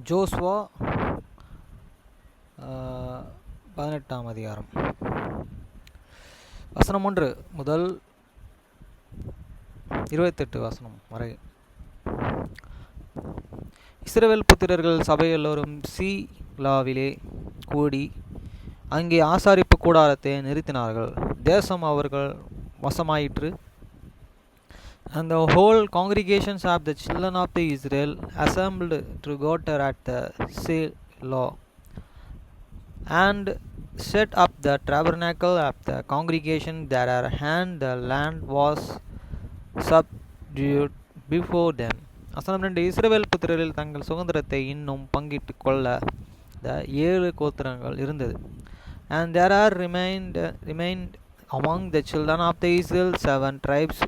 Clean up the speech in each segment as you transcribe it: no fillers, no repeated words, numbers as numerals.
ஜோஸ்வா 18ஆம் அதிகாரம் வசனம் 1 முதல் 28 வசனம் வரை. இஸ்ரவேல் புத்திரர்கள் சபை எல்லோரும் சீலாவிலே கூடி அங்கே ஆசாரிப்பு கூடாரத்தை நிறுத்தினார்கள். தேசம் அவர்கள் வசமாயிற்று. And the whole congregations of the children of the Israel assembled together at the Shiloh, and set up the tabernacle of the congregation there, and the land was subdued before them. வசனம் 2. இஸ்ரவேல் புத்திரரில் தங்கள் சுதந்திரத்தை இன்னும் பங்கிட்டு கொள்ள 7 கோத்திரங்கள் இருந்தது. And there are remained among the children of the Israel 7 tribes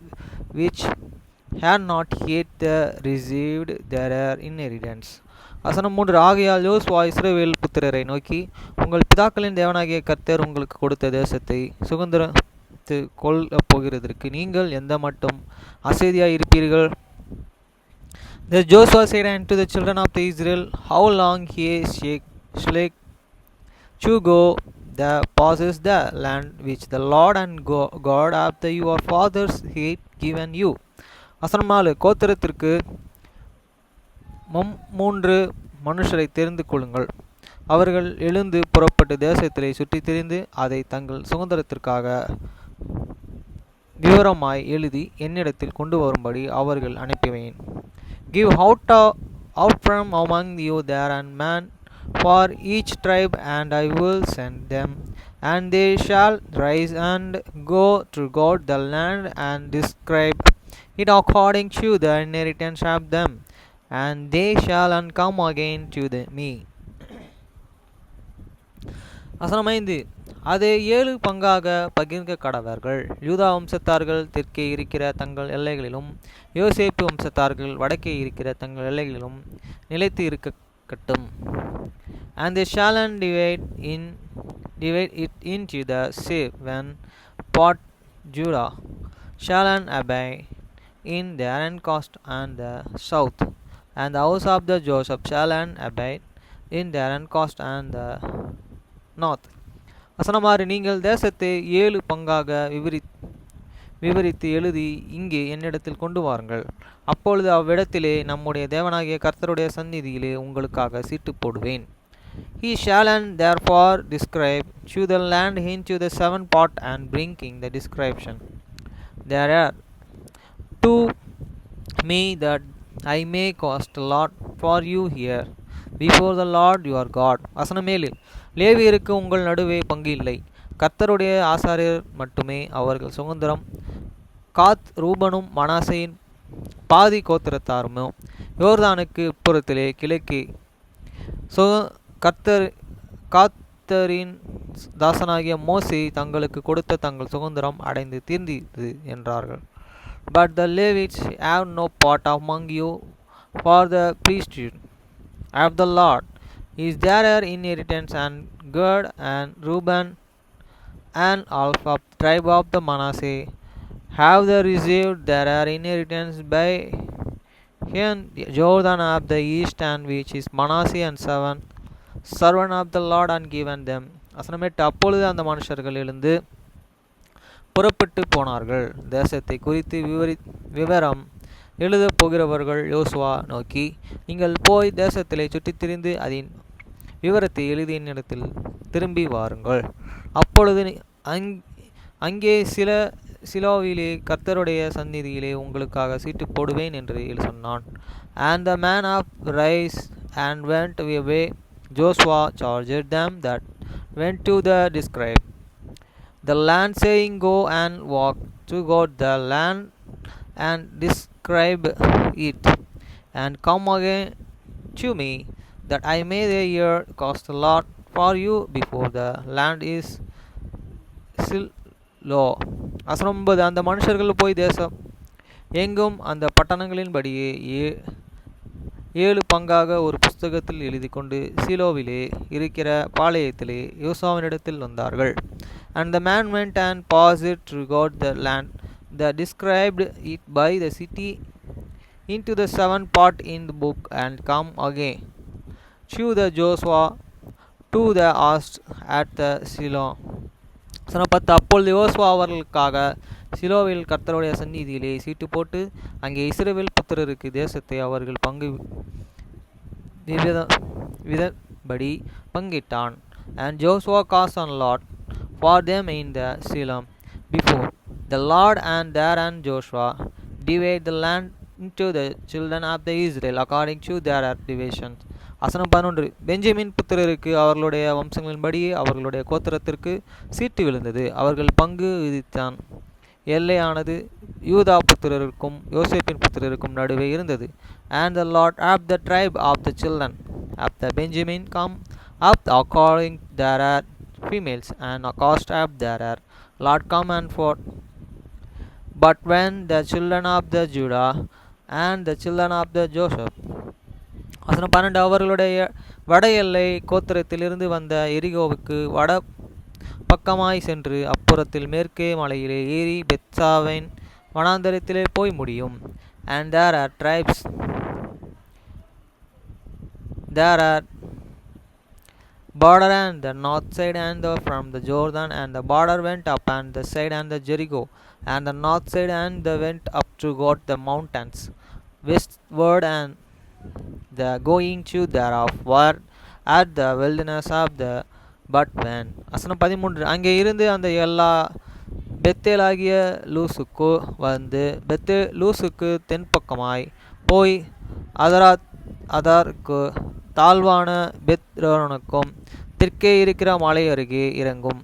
which had not yet received their inheritance. வசனம் 3. ஆகையால் யோசுவா இஸ்ரவேல் புத்திரரை நோக்கி, உங்கள் பிதாக்களின் தேவனாகிய கர்த்தர் உங்களுக்கு கொடுத்த தேசத்தை சுதந்திரத்து கொள்ளப் போகிறதற்கு நீங்கள் எந்த மட்டும் அசதியாய் இருப்பீர்கள்? Then Joshua said unto the children of the Israel, how long ye shall to go the possess the land which the Lord and God of your fathers had given you. வசனம் 4. கோத்திரத்திற்கு 3 மனுஷரை தெரிந்து கொள்ளுங்கள். அவர்கள் எழுந்து புறப்பட்டு தேசத்திலே சுற்றித் திரிந்து அதை தங்கள் சுதந்திரத்திற்காக விவரமாய் எழுதி என்னிடத்தில் கொண்டு வரும்படி அவர்கள் அனுப்பிவேன். Give out from among you there and man for each tribe, and I will send them, and they shall rise and go to God the land and describe it according to the inheritance of them, and they shall come again to me. வசனம் 5. அதை 7 பங்காக பகிர்ந்து கடவர்கள். யூதா வம்சத்தார்கள் தெற்கே இருக்கிற தங்கள் எல்லைகளிலும், யோசேப்பு வம்சத்தார்கள் வடக்கே இருக்கிற தங்கள் எல்லைகளிலும் நிலைத்து இருக்கட்டும். And they shall divide it into the 7 part. Judah shall abide in their coast and the south, and the house of the Joseph shall abide in their coast and the north. வசனம் 6. நீங்கள் தேசத்தை 7 பங்காக விவரித்து எழுதி இங்கே என்னிடத்தில் கொண்டு வாருங்கள். அப்பொழுது அவ்விடத்திலே நம்முடைய தேவனாகிய கர்த்தருடைய சந்நிதியிலே உங்களுக்காக சீட்டு போடுவேன். He shall therefore describe to the land into the 7 part, and bringing the description there to me, that I may cast a lot for you here before the Lord your God. வசனம் 7. லேவியருக்கு உங்கள் நடுவே பங்கு இல்லை. கர்த்தருடைய ஆசாரியர் மட்டுமே அவர்கள் சுதந்திரம். காத், ரூபனும் மனாசையின் பாதி கோத்திரத்தாருமோ யோர்தானுக்கு உட்புறத்திலே கிழக்கே கர்த்தரின் தாசனாகிய மோசே தங்களுக்கு கொடுத்த தங்கள் சுதந்திரம் அடைந்து தீர்ந்தது என்றார்கள். But the Levites have no part among you, for the priesthood of the Lord is their inheritance, and Gad and Reuben and half of the tribe of the Manasseh have they received their inheritance by Jordan of the east, and which is Manasseh and 7 servant of the Lord, and given them. வசனம் 8. அப்பொழுது அந்த மனுஷர்கள் எழுந்து புறப்பட்டு போனார்கள். தேசத்தை குறித்து விவரம் எழுதப் போகிறவர்கள் யோசுவா நோக்கி, நீங்கள் போய் தேசத்திலே சுற்றித் திரிந்து அதன் விவரத்தை எழுதி என்னிடத்தில் திரும்பி வாருங்கள். அப்பொழுது அங்கே சிலோவிலே கர்த்தருடைய சந்நிதியிலே உங்களுக்காக சீட்டு போடுவேன் என்று சொன்னான். And the man of rise and went away. Joshua charged them that went to the describe the land, saying, go and walk to God the land and describe it, and come again to me, that I may there cast a lot for you before the land is Shiloh. வசனம் 9. அந்த மனுஷர்கள் போய் தேசம் எங்கும் அந்த பட்டணங்களின்படியே 7 பங்காக ஒரு புஸ்தகத்தில் எழுதி கொண்டு சீலோவிலே இருக்கிற பாளையத்திலே யோசுவாவினிடத்தில் வந்தார்கள். And the man went and passed through God the land that described it by the city into the 7 part in the book, and come again chew the Joshua to the east at the Shiloh. வசனம் 10. அப்பொழுது யோசுவா அவர்களுக்காக சிலோவில் கர்த்தருடைய சந்நிதியிலே சீட்டு போட்டு அங்கே இஸ்ரவேல் புத்திரருக்கு தேசத்தை அவர்கள் பங்கு விதபடி பங்கிட்டான். And Joshua cast on lot for them in the Shiloh before the Lord, and there and Joshua divided the land into the children of the Israel according to their divisions. வசனம் 11. பெஞ்சமின் புத்திரருக்கு அவர்களுடைய வம்சங்களின்படி அவர்களுடைய கோத்திரத்திற்கு சீட்டு விழுந்தது. அவர்கள் பங்கு விதித்தான். எல்லையானது யூதா புத்திரருக்கும் யோசேப்பின் புத்திரருக்கும் நடுவே இருந்தது. And the Lord of the tribe of the children of the Benjamin come up according their females, and cost of their Lord come and fought. But when the children of the Judah and the children of the Joseph. வசனம் 12. அவர்களுடைய வட எல்லை கோத்திரத்திலிருந்து வந்த எரிகோவுக்கு வட பக்கமாய் சென்று அப்புறத்தில் மேற்கே மலையிலே ஏறி பெத்சாவின் வனாந்தரத்திலே போய் முடியும். And there are tribes there are border and the north side and from the Jordan, and the border went up and the side and the Jericho, and the north side and the went up to God the mountains westward, and the going to thereof were at the wilderness of the but when. வசனம் 13. அங்கே இருந்து அந்த எல்லா பெத்தேலாகிய லூசுக்கு வந்து லூசுக்கு தென்பக்கமாய் போய் அதற்கு தாழ்வான பெத்ரோனுக்கும் தெற்கே இருக்கிற மலை அருகே இறங்கும்.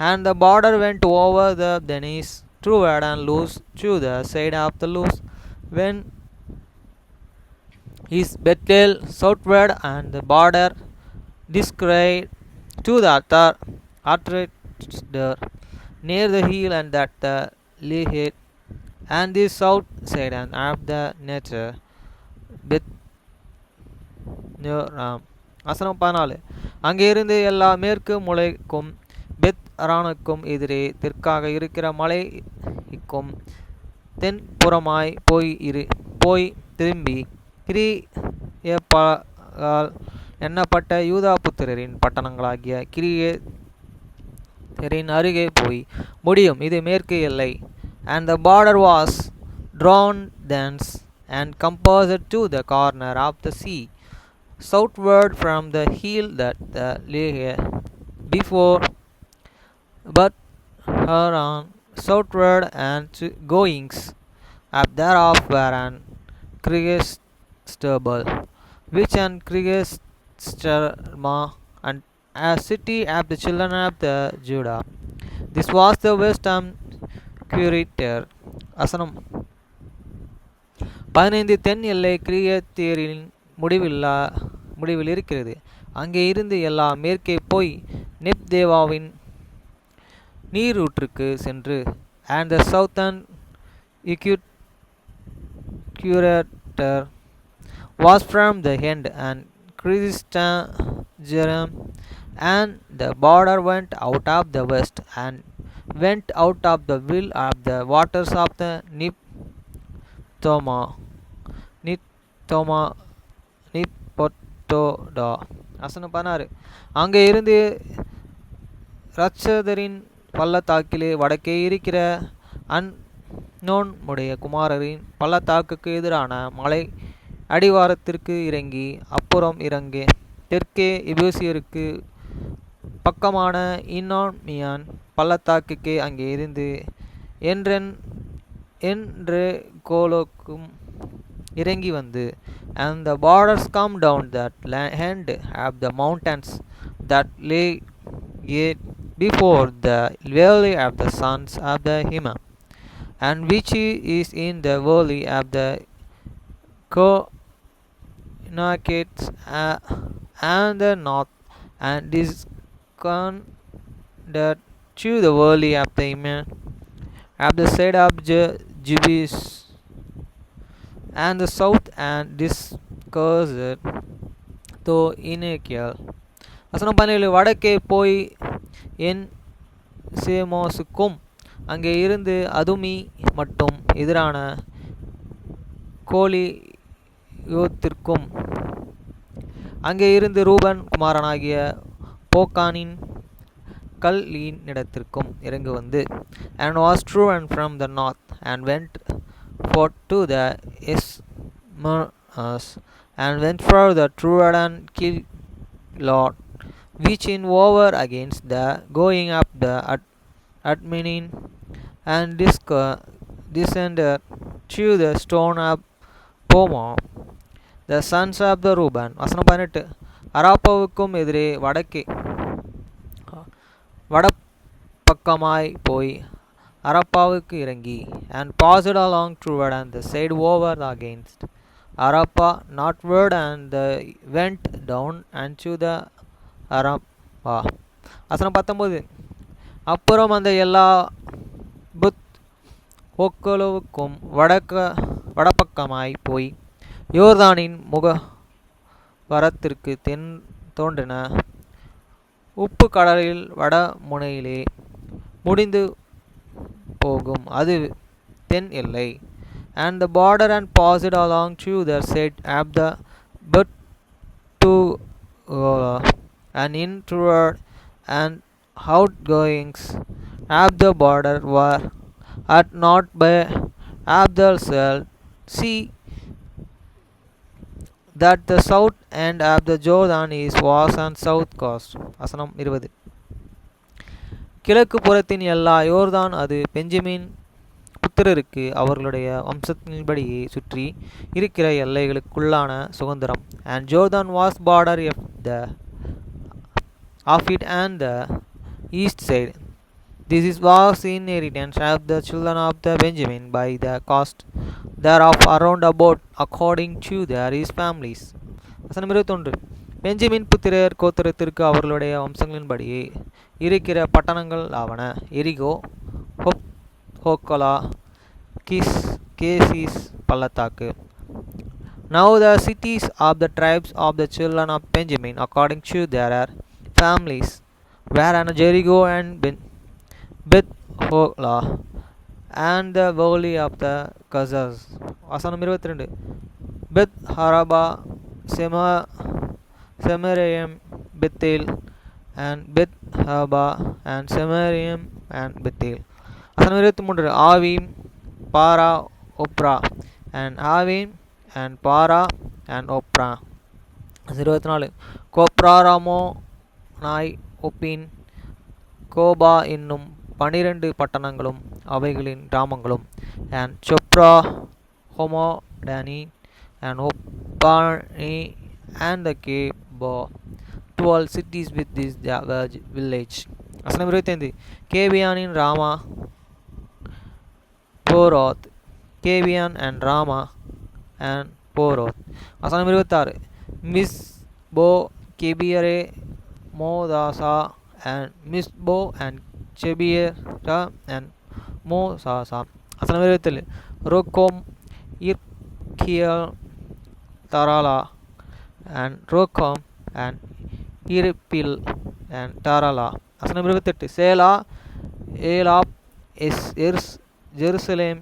And the border went over the Denis toward and loose to the side of the loose, when is Bethel southward, and the border described to the Atreider near the hill, and that the Lehet, and the south side and of the nature Beth. வசனம் 14. அங்கே இருந்து எல்லா மேற்கு முலைக்கும் பெத் அரானுக்கும் எதிரே தெற்காக இருக்கிற மலைக்கும் தென்புறமாய் போய் திரும்பி கிரியேப்பால் எண்ணப்பட்ட யூதா புத்திரரின் பட்டணங்களாகிய கிரியேத்தின் அருகே போய் முடியும். இது மேற்கு எல்லை. And the border was drawn thence and compassed to the corner of the sea southward from the hill that lay before, but Haran southward, and goings up thereof were an Kirjatarbal, which an Kirjatharma, and a city of the children of the Judah. This was the western curator. வசனம் 15. தென் எல்லை கிரியத்தேரின் முடிவில் இருக்கிறது. அங்கே இருந்து எல்லா மேற்கே போய் நெப்தேவாவின் நீரூற்றுக்கு சென்று, and the southern curator was from the end and Kirjatjearim, and the border went out of the west and went out of the will of the waters of the Niptoma நிப்பொட்டோடா. வசனம் 16. அங்கே இருந்து ரட்சதரின் பள்ளத்தாக்கிலே வடக்கே இருக்கிற அன்னோனுடைய குமாரரின் பள்ளத்தாக்குக்கு எதிரான மலை அடிவாரத்திற்கு இறங்கி அப்புறம் இறங்கே தெற்கே எபூசியருக்கு பக்கமான இன்னோமியான் பள்ளத்தாக்குக்கே அங்கே இருந்து என்று கோலோக்கும் இறங்கி வந்து, and the borders come down that end of the mountains that lay before the valley of the sons of the Hima, and which is in the valley of the Konakites and the north, and is conducted to the valley of the Iman of the side of Jebus and the south, and discussed to Ezekiel. வசனம் 17. வடக்கே போய் என் சேமோசுக்கும் அங்கே இருந்து அதுமி மட்டும் எதிரான கோலியோத்திற்கும் அங்கே இருந்து ரூபன் குமாரனாகிய போக்கானின் கல்லினிடத்திற்கும் இறங்கு வந்து, and was driven from the north, and went forth to the Isthmus, and went further toward Kilot, which in over against the going up the Admenin, and descended to the stone of Pomo, the sons of the Reuben. வசனம் 18. அராப்பாவுக்கும் எதிரே வடபக்கமாய் போய் அரப்பாவுக்கு இறங்கி, and passed along toward and the side over against Arapa northward, and went down unto the Arapa. வசனம் 19. அப்புறம் அந்த எல்லா புத் ஓக்கலுக்கும் வடபக்கமாய் போய் யோர்தானின் முகவரத்திற்கு தென் தோன்றின உப்பு கடலில் வடமுனையிலே முடிந்து போகும், அது தென் எல்லை. And the border, and passed along to the side of the but to and in toward and outgoings of the border were at not by of the sea, that the south end of the Jordan was on south coast. வசனம் 20. கிழக்கு புறத்தின் எல்லா யோர்தான் அது Benjamin புத்திரருக்கு அவர்களுடைய வம்சத்தின்படியே சுற்றி இருக்கிற எல்லைகளுக்குள்ளான சுதந்திரம். And Jordan was border of it and the east side. This was inheritance of the children of the Benjamin by the coast thereof around about according to their families. வசனம் 21. பெஞ்சமின் புத்திரர் கோத்திரத்திற்கு அவர்களுடைய வம்சங்களின்படியே இருக்கிற பட்டணங்கள் ஆவன: எரிகோ, ஹோக்கலா, கேசிஸ் பள்ளத்தாக்கு. Now the cities of the tribes of the children of Benjamin according to their families were Jericho and Beth Hogla and the valley of the Kazaz. வசனம் 22. Beth Arabah, Zemaraim, Bethel and Beth Haba and Samarim and Bethel. வசனம் 23. Avim, Parah, Ophrah and Avim and Parah and Ophrah. 24. கோப்ராராமோ நாய், Ophni, Gopa என்னும் 12 பட்டணங்களும் அவைகளின் கிராமங்களும், and சொப்ரா, ஹோமோடனி and ஒப்பானி and the கேபோ, 12 cities with this village. வசனம் 25. கேபியானின் Rama, போரோத், gabion and Rama and போரோத். வசனம் 26. மிஸ்போ, கெபியரே, மோதாசா and மிஸ்போ and செபியரா and மோசாசா. வசனம் 27. ரோக்கோம், இர்கியல், தராலா and ரோக்கோம் and இரிப்பில் and டாரலா. வசனம் 28. சேலா, ஏலாப், ஜெருசலேம்,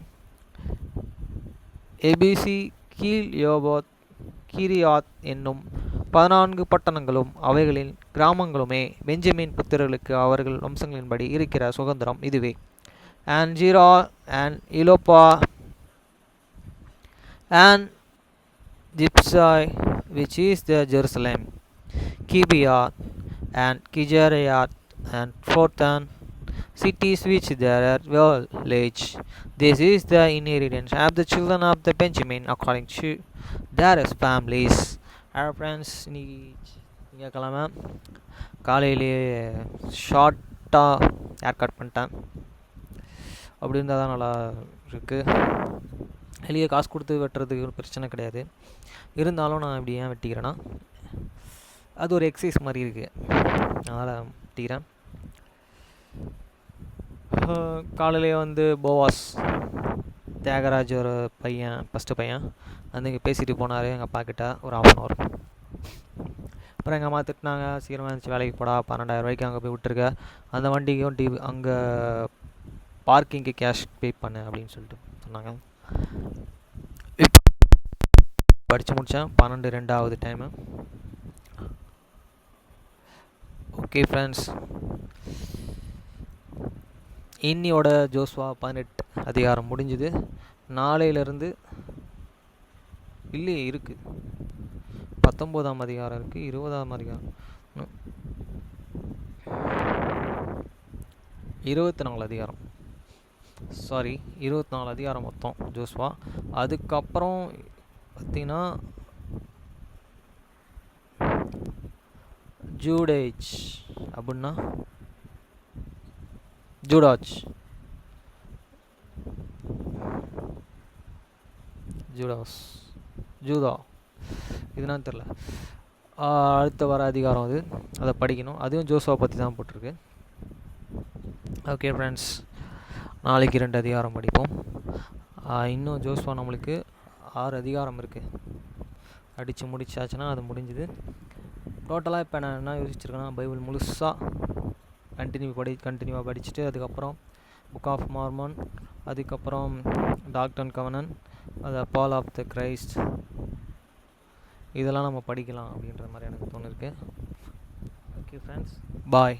எபிசி, கீல் யோபோத், கிரியாத் என்னும் 14 பட்டணங்களும் அவைகளின் கிராமங்களுமே பெஞ்சமின் புத்திரர்களுக்கு அவர்கள் வம்சங்களின்படி இருக்கிற சுதந்திரம் இதுவே. and jeera and இலோப்பா and ஜிப்சாய் which is the Jerusalem, Kibiat and Kijariat and 14 cities which there are village. This is the inheritance of the children of the Benjamin according to their families. Our friends, திங்கக்கிழமை காலையிலேயே ஷார்ட்டாக hair cut பண்ணிட்டேன். அப்படி இருந்தால் தான் நல்லா இருக்குது. வெளியே காசு கொடுத்து வெட்டுறதுக்கு ஒரு பிரச்சனை கிடையாது. இருந்தாலும் நான் இப்படி ஏன் வெட்டிக்கிறேன்னா, அது ஒரு எக்ஸசைஸ் மாதிரி இருக்குது, அதனால் வெட்டிக்கிறேன். காலையிலே வந்து போவாஸ், தியாகராஜ் ஒரு பையன், ஃபஸ்ட்டு பையன் வந்து இங்கே பேசிட்டு போனார் எங்கள் அப்பா கிட்ட ஒரு 1/2 hour. அப்புறம் எங்கள் அம்மா திட்டினாங்க, சீக்கிரமாக இருந்துச்சு வேலைக்கு போடா, 12,000 ரூபாய்க்கு அங்கே போய் விட்டுருக்க, அந்த வண்டிக்கும் அங்கே பார்க்கிங்க்கு கேஷ் பே பண்ணு அப்படின்னு சொல்லிட்டு சொன்னாங்க. இப்போ படித்து முடித்தேன், 12 2வது டைமு. ஓகே ஃப்ரெண்ட்ஸ், இன்னியோட ஜோஸ்வா 18 அதிகாரம் முடிஞ்சுது. நாளையிலேருந்து இல்லையே இருக்குது, 19ஆம் அதிகாரம் இருக்குது, 20ஆம் அதிகாரம், 24 அதிகாரம், 24 அதிகாரம் மொத்தம் ஜோஸ்வா. அதுக்கப்புறம் பார்த்திங்கன்னா ஜூடேஜ் அப்படின்னா ஜூடாஜ் ஜூதா இதுனான்னு தெரில. அடுத்த வர அதிகாரம் அது, அதை படிக்கணும். அதுவும் ஜோஸ்வா பற்றி தான் போட்டிருக்கு. ஓகே ஃப்ரெண்ட்ஸ், நாளைக்கு 2 அதிகாரம் படிப்போம். இன்னும் ஜோஸ்வா நம்மளுக்கு 6 அதிகாரம் இருக்குது. அடித்து முடிச்சாச்சுன்னா அது முடிஞ்சுது. டோட்டலாக இப்போ நான் என்ன யோசிச்சிருக்கேன்னா, பைபிள் முழுசாக கண்டினியூவாக படிச்சுட்டு அதுக்கப்புறம் புக் ஆஃப் மார்மன், அதுக்கப்புறம் டாக்டர் கவனன், அது பால் ஆஃப் த கிரைஸ்ட், இதெல்லாம் நம்ம படிக்கலாம் அப்படின்ற மாதிரி எனக்கு தோணுருக்கு. ஓகே ஃப்ரெண்ட்ஸ், பாய்.